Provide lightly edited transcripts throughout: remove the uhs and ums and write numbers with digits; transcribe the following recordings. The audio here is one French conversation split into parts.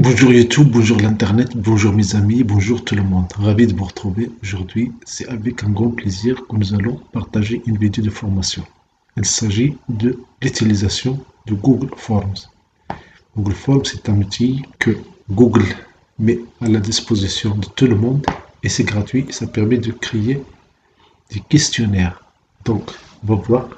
Bonjour YouTube, bonjour l'Internet, bonjour mes amis, bonjour tout le monde. Ravi de vous retrouver aujourd'hui. C'est avec un grand plaisir que nous allons partager une vidéo de formation. Il s'agit de l'utilisation de Google Forms. Google Forms est un outil que Google met à la disposition de tout le monde et c'est gratuit. Ça permet de créer des questionnaires. Donc, on va voir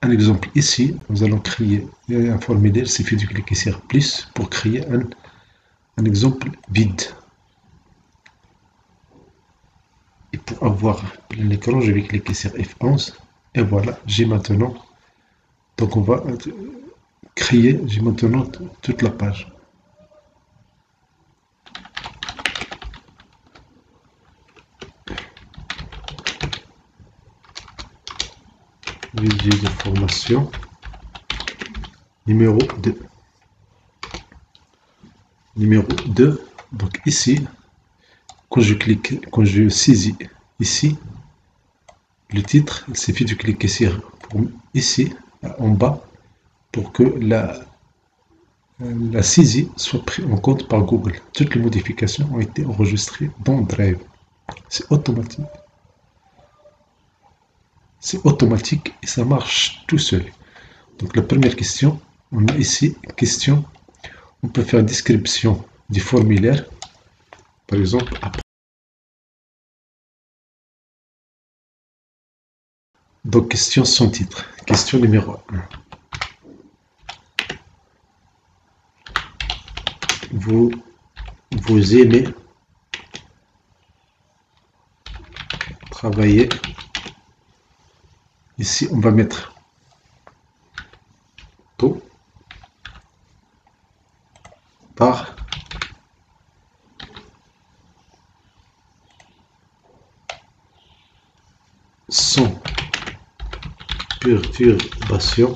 un exemple ici. Nous allons créer un formulaire. Il suffit de cliquer sur plus pour créer un exemple vide. Et pour avoir plein écran, je vais cliquer sur F11. Et voilà, j'ai maintenant. Donc on va créer, j'ai maintenant toute la page. Vidéo de formation numéro 2. Numéro 2. Donc ici, quand je saisis ici, le titre, il suffit de cliquer sur ici, en bas, pour que la saisie soit prise en compte par Google. Toutes les modifications ont été enregistrées dans Drive. C'est automatique. C'est automatique et ça marche tout seul. Donc la première question, on a ici question. On peut faire description du formulaire. Par exemple, donc question sans titre. Question numéro 1. Vous aimez travailler. Ici, on va mettre tôt par sans perturbation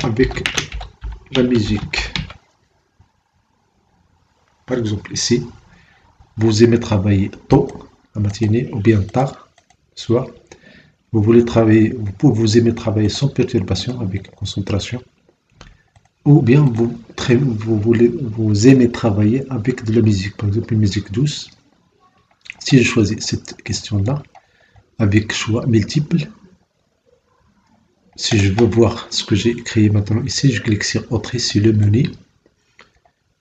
avec la musique. Par exemple, ici, vous aimez travailler tôt, la matinée, ou bien tard, soit vous voulez travailler, vous aimez travailler sans perturbation, avec concentration, ou bien vous aimez travailler avec de la musique, par exemple une musique douce. Si je choisis cette question-là, avec choix multiple, si je veux voir ce que j'ai créé maintenant ici, je clique sur Autre, ici le menu,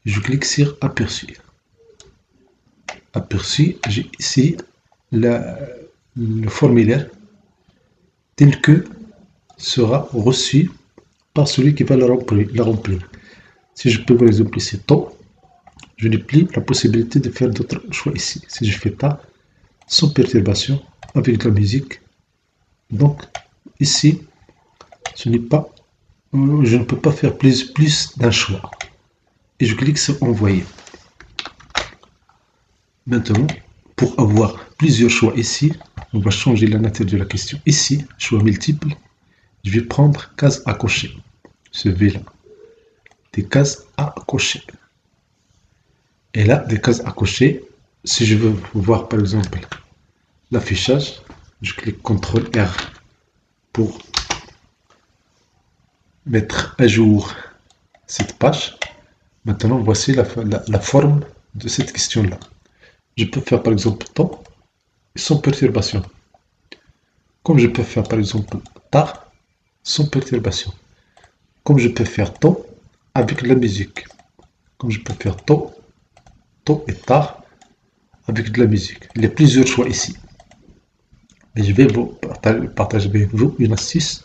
je clique sur Aperçu. Aperçu, j'ai ici le formulaire tel que sera reçu par celui qui va la remplir. Si je peux par exemple ici temps, je n'ai plus la possibilité de faire d'autres choix ici. Si je fais pas sans perturbation avec la musique, donc ici je ne peux pas faire plus d'un choix et je clique sur envoyer. Maintenant, pour avoir plusieurs choix ici, on va changer la nature de la question. Ici, choix multiple, je vais prendre case à cocher. Ce V là, des cases à cocher. Et là, des cases à cocher. Si je veux voir par exemple l'affichage, je clique CTRL R pour mettre à jour cette page. Maintenant, voici la forme de cette question-là. Je peux faire par exemple temps sans perturbation. Comme je peux faire par exemple tard sans perturbation. Comme je peux faire temps avec la musique. Comme je peux faire temps et tard avec de la musique. Il y a plusieurs choix ici. Mais je vais vous partager avec vous une astuce.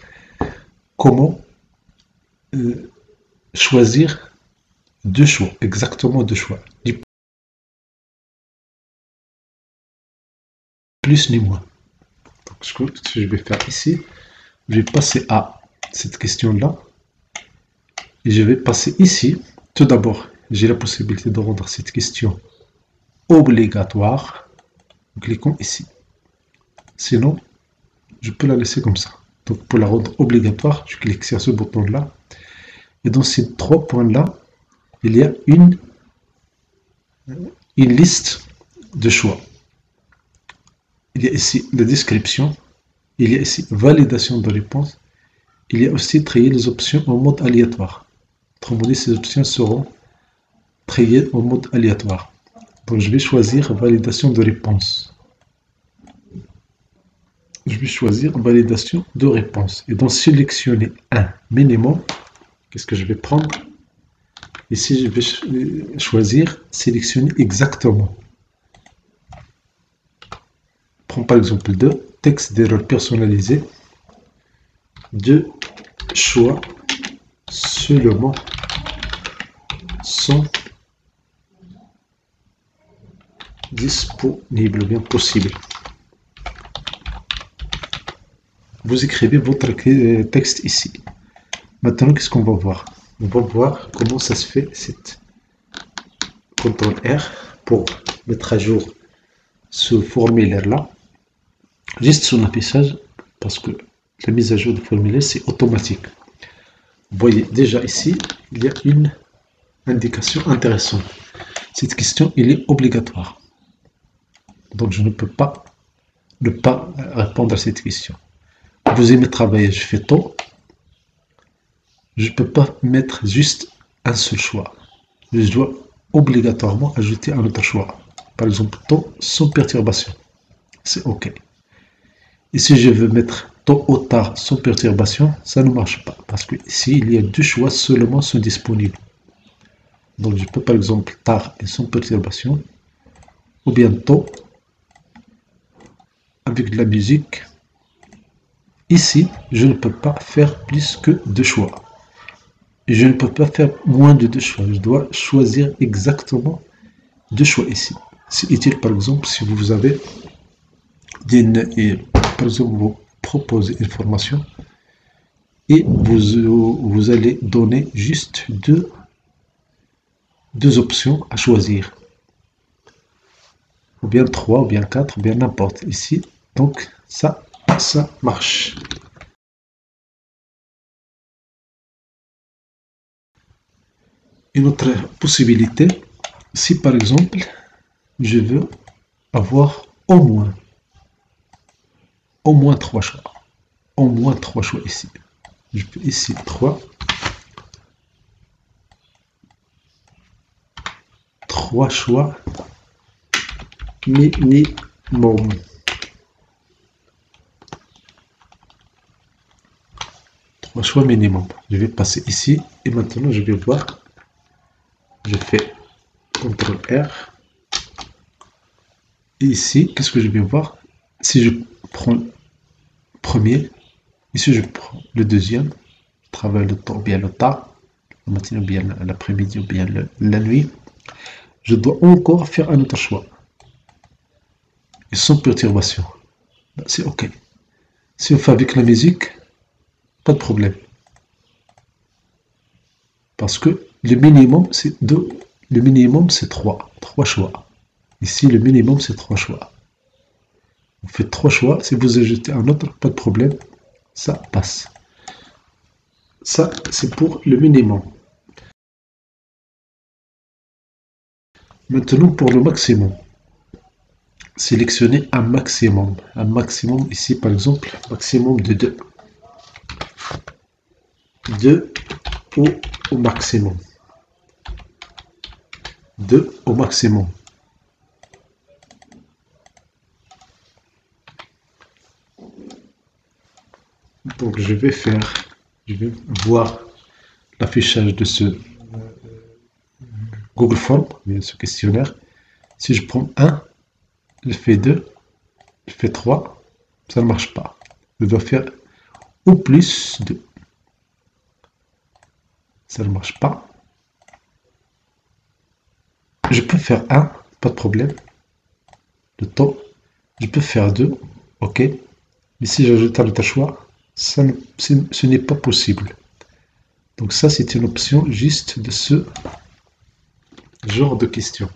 Comment choisir deux choix, exactement deux choix. Ni plus ni moins. Donc, ce que je vais faire ici, je vais passer à cette question-là. Et je vais passer ici. Tout d'abord, j'ai la possibilité de rendre cette question obligatoire. Cliquons ici. Sinon, je peux la laisser comme ça. Donc, pour la rendre obligatoire, je clique sur ce bouton-là. Et dans ces trois points-là, il y a une liste de choix. Il y a ici la description. Il y a ici validation de réponse. Il y a aussi trier les options en mode aléatoire. Autrement dit, ces options seront triées en mode aléatoire. Donc je vais choisir validation de réponse. Je vais choisir validation de réponse. Et donc sélectionner un minimum. Qu'est-ce que je vais prendre? Ici, je vais choisir sélectionner exactement. Prends par exemple 2, texte d'erreur personnalisé. 2 choix seulement sont disponibles, bien possible. Vous écrivez votre texte ici. Maintenant, qu'est-ce qu'on va voir? On va voir comment ça se fait, cette CTRL R pour mettre à jour ce formulaire-là. Juste son affichage, parce que la mise à jour du formulaire, c'est automatique. Vous voyez déjà ici, il y a une indication intéressante. Cette question, elle est obligatoire. Donc, je ne peux pas ne pas répondre à cette question. Vous aimez travailler, je fais tôt. Je ne peux pas mettre juste un seul choix. Je dois obligatoirement ajouter un autre choix. Par exemple, tôt sans perturbation. C'est OK. Et si je veux mettre tôt ou tard sans perturbation, ça ne marche pas. Parce que ici, il y a 2 choix seulement sont disponibles. Donc, je peux par exemple tard et sans perturbation. Ou bien tôt avec de la musique. Ici, je ne peux pas faire plus que 2 choix. Et je ne peux pas faire moins de 2 choix. Je dois choisir exactement 2 choix ici. C'est utile par exemple si vous avez par exemple vous proposez une formation et vous allez donner juste deux options à choisir. Ou bien 3, ou bien 4, ou bien n'importe ici. Donc ça marche. Une autre possibilité, si par exemple, je veux avoir au moins 3 choix. Au moins 3 choix ici. Je peux ici 3 choix minimum. Choix minimum. Je vais passer ici et maintenant je vais voir. Je fais CTRL R. Et ici, qu'est-ce que je vais voir? Si je prends le premier, ici je prends le deuxième, je travaille le temps ou bien le tard, le matin ou bien l'après-midi ou bien la nuit, je dois encore faire un autre choix. Et sans perturbation. C'est OK. Si on fait avec la musique, pas de problème. Parce que le minimum, c'est 2. Le minimum, c'est 3. 3 choix. Ici, le minimum, c'est 3 choix. Vous faites 3 choix. Si vous ajoutez un autre, pas de problème. Ça passe. Ça, c'est pour le minimum. Maintenant, pour le maximum. Sélectionnez un maximum. Un maximum, ici, par exemple, maximum de 2. 2 au maximum. 2 au maximum. Donc je vais voir l'affichage de ce Google Form, ce questionnaire. Si je prends 1, je fais 2, je fais 3, ça ne marche pas. Je dois faire ou plus 2. Ça ne marche pas. Je peux faire 1, pas de problème. Le temps. Je peux faire 2, ok. Mais si j'ajoute un autre choix, ce n'est pas possible. Donc ça, c'est une option juste de ce genre de question.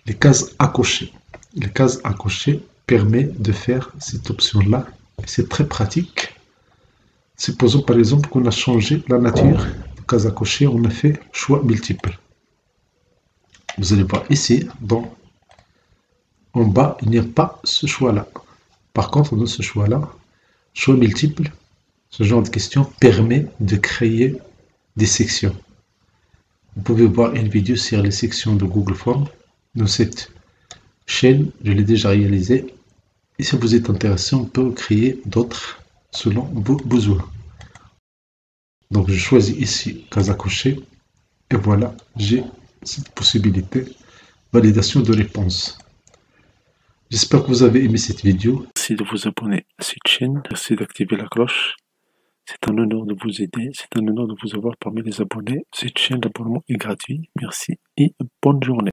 Les cases à cocher. Les cases à cocher permettent de faire cette option-là. C'est très pratique. Supposons par exemple qu'on a changé la nature de case à cocher, on a fait choix multiple. Vous allez voir ici, en bas, il n'y a pas ce choix-là. Par contre, dans ce choix-là, choix multiple, Ce genre de question permet de créer des sections. Vous pouvez voir une vidéo sur les sections de Google Forms. Dans cette chaîne, je l'ai déjà réalisé. Et si vous êtes intéressé, on peut créer d'autres selon vos besoins. Donc je choisis ici case à cocher. Et voilà, j'ai cette possibilité. Validation de réponse. J'espère que vous avez aimé cette vidéo. Merci de vous abonner à cette chaîne. Merci d'activer la cloche. C'est un honneur de vous aider. C'est un honneur de vous avoir parmi les abonnés. Cette chaîne d'abonnement est gratuite. Merci et bonne journée.